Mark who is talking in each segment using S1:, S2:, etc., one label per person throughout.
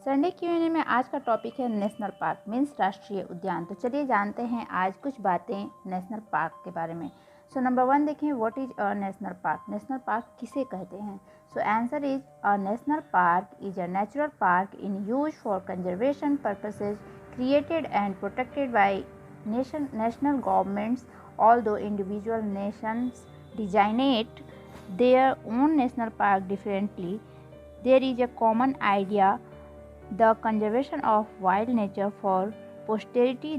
S1: Sunday Q&A में आज का टॉपिक है नेशनल पार्क मीन्स राष्ट्रीय उद्यान। तो चलिए जानते हैं आज कुछ बातें नेशनल पार्क के बारे में। सो नंबर 1 देखें, what is a national park. National park किसे कहते हैं? So answer is a national park is a natural park in use for conservation purposes created and protected by national governments, although individual nations designate their own national park differently. There is a common idea, the conservation of wild nature for posterity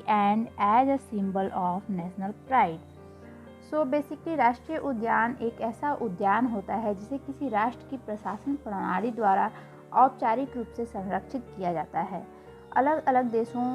S1: and as a symbol of national pride. So basically राष्ट्रीय उद्यान एक ऐसा उद्यान होता है जिसे किसी राष्ट्र की प्रशासन प्रणाली द्वारा औपचारिक रूप से संरक्षित किया जाता है। अलग अलग देशों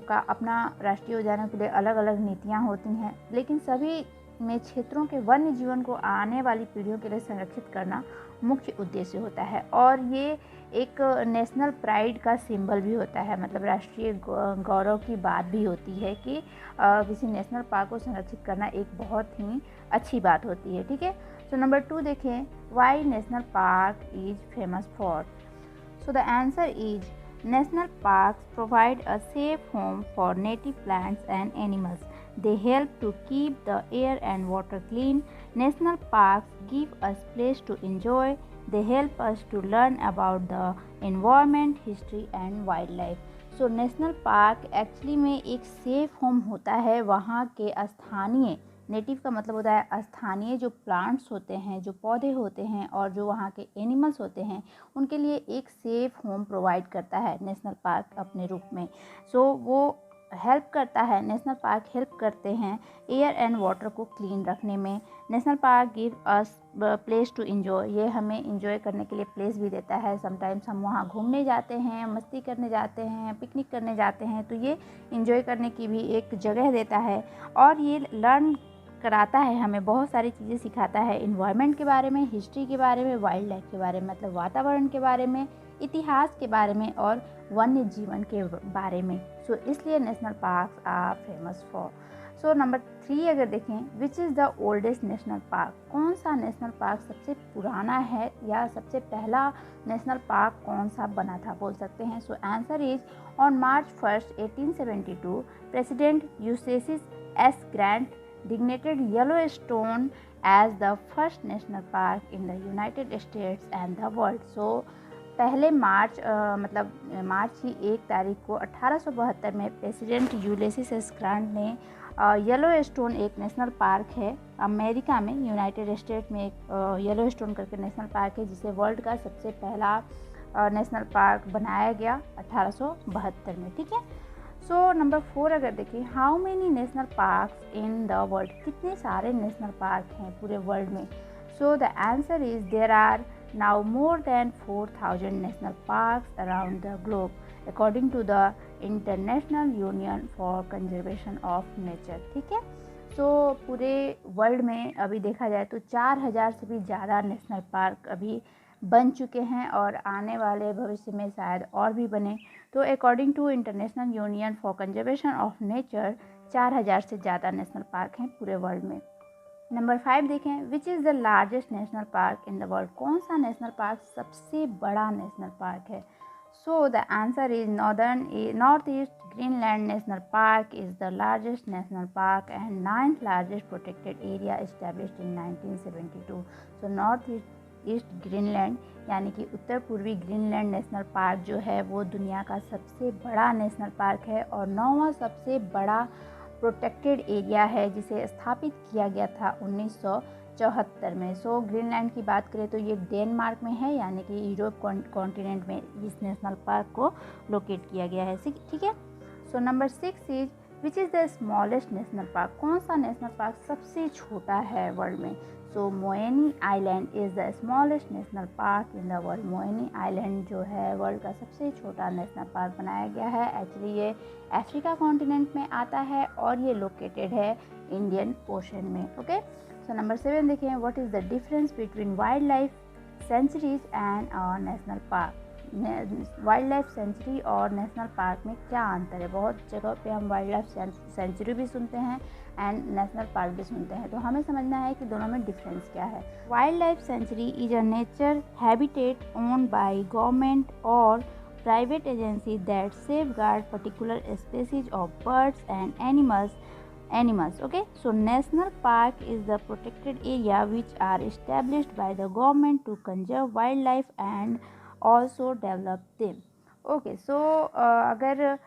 S1: का अपना राष्ट्रीय उद्यानों के लिए अलग अलग नीतियाँ होती हैं, लेकिन सभी में क्षेत्रों के वन्य जीवन को आने वाली पीढ़ियों के लिए संरक्षित करना मुख्य उद्देश्य होता है। और ये एक नेशनल प्राइड का सिंबल भी होता है, मतलब राष्ट्रीय गौरव की बात भी होती है कि किसी नेशनल पार्क को संरक्षित करना एक बहुत ही अच्छी बात होती है। ठीक है, सो नंबर 2 देखें, why national park is famous for. So the answer is national parks provide a safe home for native plants and animals. They help to keep the air and water clean. National parks give us place to enjoy. They help us to learn about the environment, history and wildlife. So national park actually में एक safe home होता है वहाँ के स्थानीय, native का मतलब होता है स्थानीय जो प्लांट्स होते हैं, जो पौधे होते हैं और जो वहाँ के एनिमल्स होते हैं, उनके लिए एक सेफ होम प्रोवाइड करता है नेशनल पार्क अपने रूप में। सो वो हेल्प करता है, नेशनल पार्क हेल्प करते हैं एयर एंड वाटर को क्लीन रखने में। National park give us place to enjoy, ये हमें इन्जॉय करने के लिए प्लेस भी देता है। समटाइम्स हम वहाँ घूमने जाते हैं, मस्ती करने जाते हैं, पिकनिक करने जाते हैं, तो ये इन्जॉय करने की भी एक जगह देता है। और ये लर्न कराता है, हमें बहुत सारी चीज़ें सिखाता है, इन्वायरमेंट के बारे में, हिस्ट्री के बारे में, वाइल्ड लाइफ के बारे में, मतलब वातावरण के बारे में, इतिहास के बारे में और वन्य जीवन के बारे में। सो इसलिए national parks are famous for. So number 3 अगर देखें, which is the oldest national park. कौन सा नेशनल पार्क सबसे पुराना है या सबसे पहला नेशनल पार्क कौन सा बना था बोल सकते हैं। So answer is on March 1, 1872 president Ulysses S Grant designated Yellowstone as the first national park in the United States and the world. So पहले मार्च मार्च की 1 तारीख को 1872 में प्रेसिडेंट यूल्यसिस एस ग्रांट ने येलोस्टोन एक नेशनल पार्क है America में, United state में एक येलोस्टोन करके नेशनल पार्क है जिसे वर्ल्ड का सबसे पहला नेशनल पार्क बनाया गया 1872 में। ठीक है, सो नंबर 4 अगर देखें, how many national parks in the world, कितने सारे नेशनल पार्क हैं पूरे वर्ल्ड में। So the answer is there are now more than 4,000 national parks around the globe according to the International Union for Conservation of Nature. ठीक है, सो पूरे world में अभी देखा जाए तो 4,000 से भी ज़्यादा नेशनल पार्क अभी बन चुके हैं और आने वाले भविष्य में शायद और भी बने। तो according to international union for conservation of nature 4,000 से ज़्यादा नेशनल पार्क हैं पूरे वर्ल्ड में। नंबर 5 देखें, which is the largest national park in the world. कौन सा नेशनल पार्क सबसे बड़ा नेशनल पार्क है। सो the answer is north east Greenland national park is the largest national park and 9th largest protected area established in 1972। So north east Greenland यानी कि उत्तर पूर्वी Greenland national park जो है वो दुनिया का सबसे बड़ा नेशनल पार्क है और 9वां सबसे बड़ा प्रोटेक्टेड एरिया है जिसे स्थापित किया गया था 1974 में। सो ग्रीनलैंड की बात करें तो ये डेनमार्क में है, यानी कि यूरोप कॉन्टिनेंट में इस नेशनल पार्क को लोकेट किया गया है। ठीक है, so number 6 is which is the smallest national park. कौन सा नेशनल पार्क सबसे छोटा है वर्ल्ड में। So Moyenne island is the smallest national park in the world. Moyenne island जो है वर्ल्ड का सबसे छोटा नेशनल पार्क बनाया गया है। एक्चुअली ये अफ्रीका कॉन्टिनेंट में आता है और ये लोकेटेड है इंडियन ओशन में। ओके, सो नंबर 7 देखें, what is the difference between wild life sanctuaries and our national park. Wild life sanctuary और नेशनल पार्क में क्या अंतर है। बहुत जगह पे हम वाइल्ड लाइफ सेंचुरी भी सुनते हैं एंड नेशनल पार्क भी सुनते हैं, तो हमें समझना है कि दोनों में डिफरेंस क्या है। Wild life sanctuary is a nature habitat owned by government और private agency that safeguard particular species of birds and animals. Okay, so national park is the protected area which are established by the government to conserve wildlife and also develop them. Okay, so अगर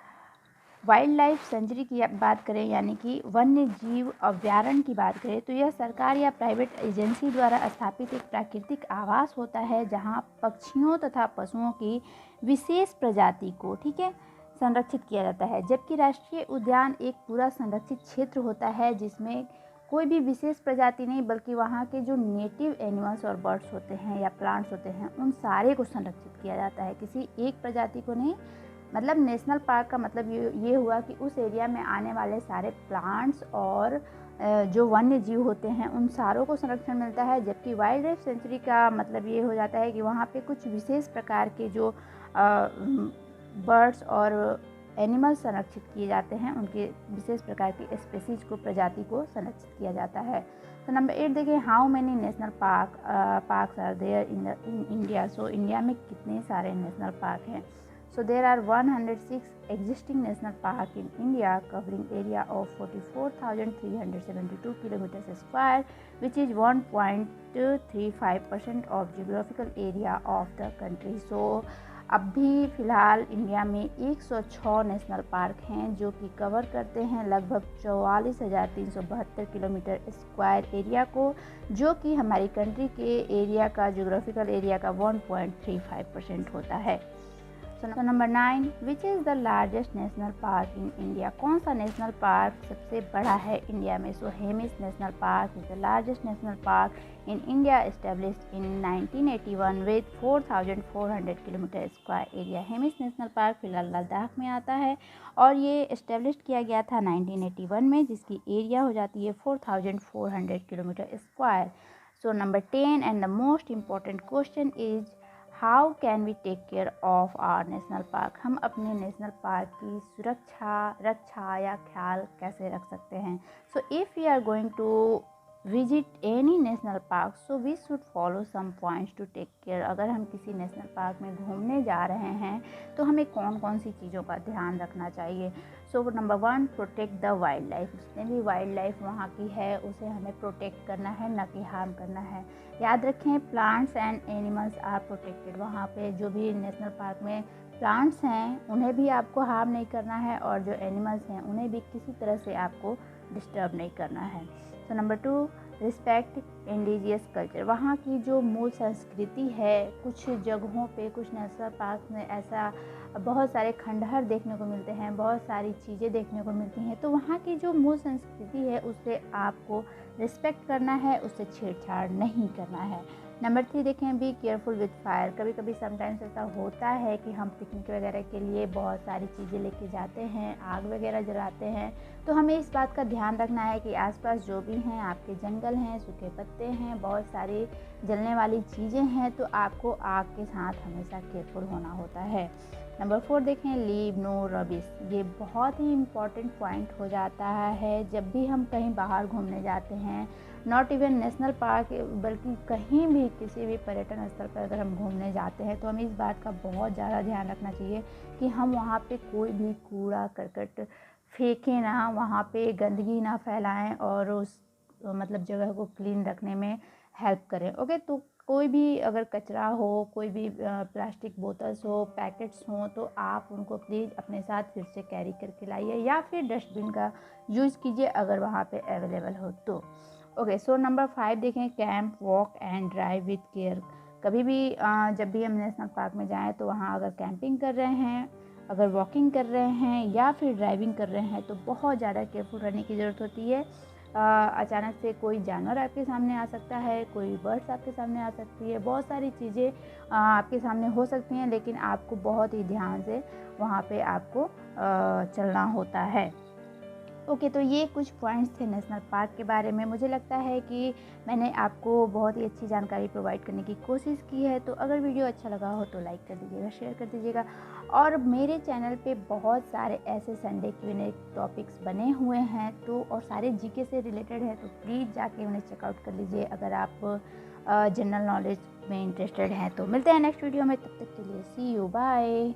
S1: wild life century की बात करें यानी कि वन्य जीव अभयारण्य की बात करें, तो यह सरकार या प्राइवेट एजेंसी द्वारा स्थापित एक प्राकृतिक आवास होता है जहां पक्षियों तथा पशुओं की विशेष प्रजाति को, ठीक है, संरक्षित किया जाता है। जबकि राष्ट्रीय उद्यान एक पूरा संरक्षित क्षेत्र होता है जिसमें कोई भी विशेष प्रजाति नहीं बल्कि वहाँ के जो नेटिव एनिमल्स और बर्ड्स होते हैं या प्लांट्स होते हैं उन सारे को संरक्षित किया जाता है, किसी एक प्रजाति को नहीं। मतलब नेशनल पार्क का मतलब ये हुआ कि उस एरिया में आने वाले सारे प्लांट्स और जो वन्य जीव होते हैं उन सारों को संरक्षण मिलता है। जबकि वाइल्ड लाइफ सेंचुरी का मतलब ये हो जाता है कि वहाँ पे कुछ विशेष प्रकार के जो बर्ड्स और एनिमल्स संरक्षित किए जाते हैं, उनके विशेष प्रकार की स्पेसीज को, प्रजाति को संरक्षित किया जाता है। तो नंबर 8 देखिए, how many national parks are there in India. So India में कितने सारे नेशनल पार्क हैं। So there are 106 existing national park in India covering area of 44,372 kilometers square, which is 1.35% of geographical area of the country. So अभी फ़िलहाल India में 106 national park हैं जो कि कवर करते हैं लगभग 44,372 किलोमीटर स्क्वायर एरिया को, जो कि हमारी कंट्री के एरिया का, जोग्राफिकल एरिया का 1.35% होता है। So number 9, which is the largest national park in India? कौन सा नेशनल पार्क सबसे बड़ा है इंडिया में? So Hemis national park is the largest national park in India, established in 1981 with 4,400 kilometre square area. Hemis national park फिलहाल लद्दाख में आता है और ये एस्टेब्लिश किया गया था 1981 में, जिसकी एरिया हो जाती है 4,400 kilometre square. So number 10 and the most important question is how can we take care of our national park. हम अपने नेशनल पार्क की सुरक्षा, रक्षा या ख्याल कैसे रख सकते हैं। So if we are going to visit any national park, so we should follow some points to take care. अगर हम किसी नेशनल पार्क में घूमने जा रहे हैं तो हमें कौन कौन सी चीज़ों का ध्यान रखना चाहिए। So number 1, protect the wild life. जितने भी वाइल्ड लाइफ वहाँ की है उसे हमें प्रोटेक्ट करना है, न कि हार्म करना है। याद रखें, plants and animals are protected. वहाँ पे जो भी नेशनल पार्क में प्लांट्स हैं उन्हें भी आपको हार्म नहीं करना है और जो एनिमल्स हैं उन्हें भी किसी तरह से आपको डिस्टर्ब नहीं करना है। So number 2, respect indigenous culture. वहाँ की जो मूल संस्कृति है, कुछ जगहों पे, कुछ नेशनल पार्क में ऐसा बहुत सारे खंडहर देखने को मिलते हैं, बहुत सारी चीज़ें देखने को मिलती हैं, तो वहाँ की जो मूल संस्कृति है उसे आपको रिस्पेक्ट करना है, उससे छेड़छाड़ नहीं करना है। नंबर 3 देखें, बी केयरफुल विद फायर। कभी कभी समटाइम्स ऐसा होता है कि हम पिकनिक वगैरह के लिए बहुत सारी चीज़ें लेके जाते हैं, आग वगैरह जलाते हैं, तो हमें इस बात का ध्यान रखना है कि आसपास जो भी हैं, आपके जंगल हैं, सूखे पत्ते हैं, बहुत सारी जलने वाली चीज़ें हैं, तो आपको आग के साथ हमेशा केयरफुल होना होता है। नंबर 4 देखें, लीव नो रबिश। ये बहुत ही इम्पॉर्टेंट पॉइंट हो जाता है जब भी हम कहीं बाहर घूमने जाते हैं, नॉट इवन नेशनल पार्क, बल्कि कहीं भी किसी भी पर्यटन स्थल पर अगर हम घूमने जाते हैं तो हमें इस बात का बहुत ज़्यादा ध्यान रखना चाहिए कि हम वहाँ पे कोई भी कूड़ा करकट फेंकें ना, वहाँ पे गंदगी ना फैलाएं और उस मतलब जगह को क्लीन रखने में हेल्प करें। ओके, तो कोई भी अगर कचरा हो, कोई भी प्लास्टिक बोतल्स हो, पैकेट्स हों, तो आप उनको प्लीज़ अपने साथ फिर से कैरी करके लाइए या फिर डस्टबिन का यूज़ कीजिए अगर वहाँ पे अवेलेबल हो तो। ओके, सो नंबर 5 देखें, camp, walk and drive with care. कभी भी जब भी हम नेशनल पार्क में जाएं तो वहाँ अगर कैंपिंग कर रहे हैं, अगर वॉकिंग कर रहे हैं या फिर ड्राइविंग कर रहे हैं तो बहुत ज़्यादा केयरफुल रहने की ज़रूरत होती है। अचानक से कोई जानवर आपके सामने आ सकता है, कोई बर्ड्स आपके सामने आ सकती है, बहुत सारी चीज़ें आपके सामने हो सकती हैं, लेकिन आपको बहुत ही ध्यान से वहाँ पे आपको चलना होता है। ओके, तो ये कुछ पॉइंट्स थे नेशनल पार्क के बारे में। मुझे लगता है कि मैंने आपको बहुत ही अच्छी जानकारी प्रोवाइड करने की कोशिश की है। तो अगर वीडियो अच्छा लगा हो तो लाइक कर दीजिएगा, शेयर कर दीजिएगा। और मेरे चैनल पे बहुत सारे ऐसे संडे Q&A टॉपिक्स बने हुए हैं, तो और सारे जीके से रिलेटेड है, तो प्लीज़ जाके उन्हें चेकआउट कर लीजिए अगर आप जनरल नॉलेज में इंटरेस्टेड हैं। तो मिलते हैं नेक्स्ट वीडियो में, तब तक के लिए सी यू, बाय।